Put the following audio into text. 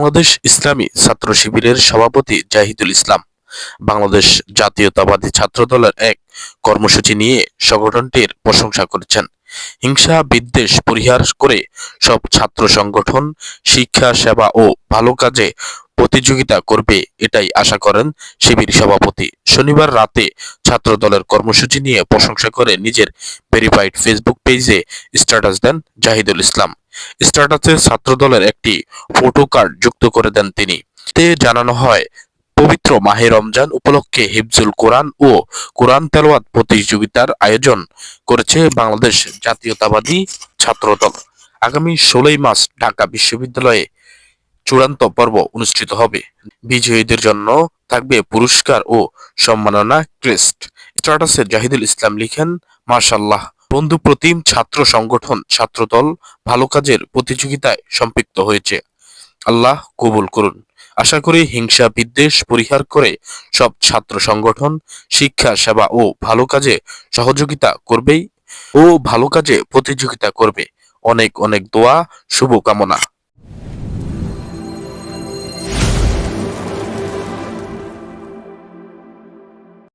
বাংলাদেশ ইসলামী ছাত্র শিবিরের সভাপতি জাহিদুল ইসলাম বাংলাদেশ জাতীয়তাবাদী ছাত্রদলের এক কর্মসূচি নিয়ে সংগঠনটির প্রশংসা করেছেন। হিংসা বিদ্বেষ পরিহার করে সব ছাত্র সংগঠন শিক্ষা সেবা ও ভালো কাজে প্রতিযোগিতা করবে, এটাই আশা করেন শিবির সভাপতি। শনিবার রাতে ছাত্রদলের কর্মসূচি নিয়ে প্রশংসা করে নিজের ভেরিফাইড ফেসবুক পেজে স্ট্যাটাস দেন জাহিদুল ইসলাম। স্ট্যাটাসে ছাত্রদলের একটি ফটো কার্ড যুক্ত করে দেন তিনি। এতে জানানো হয়, পবিত্র মাহে রমজান উপলক্ষে হিফজুল কোরআন ও কোরআন তেলাওয়াত প্রতিযোগিতার আয়োজন করেছে বাংলাদেশ জাতীয়তাবাদী ছাত্রদল। আগামী 16 মার্চ ঢাকা বিশ্ববিদ্যালয়ে চূড়ান্ত পর্ব অনুষ্ঠিত হবে। বিজয়ীদের জন্য থাকবে পুরস্কার ও সম্মাননা ক্রেস্ট। স্ট্যাটাসে জাহিদুল ইসলাম লিখেন, মাশাআল্লাহ, বন্ধুপ্রতিম ছাত্র সংগঠন ছাত্রদল ভালো কাজের প্রতিযোগিতায় সম্পৃক্ত হয়েছে। আল্লাহ কবুল করুন। আশা করি হিংসা বিদ্বেষ পরিহার করে সব ছাত্র সংগঠন শিক্ষা সেবা ও ভালো কাজে সহযোগিতা করবেই ও ভালো কাজে প্রতিযোগিতা করবে। অনেক অনেক দোয়া, শুভকামনা।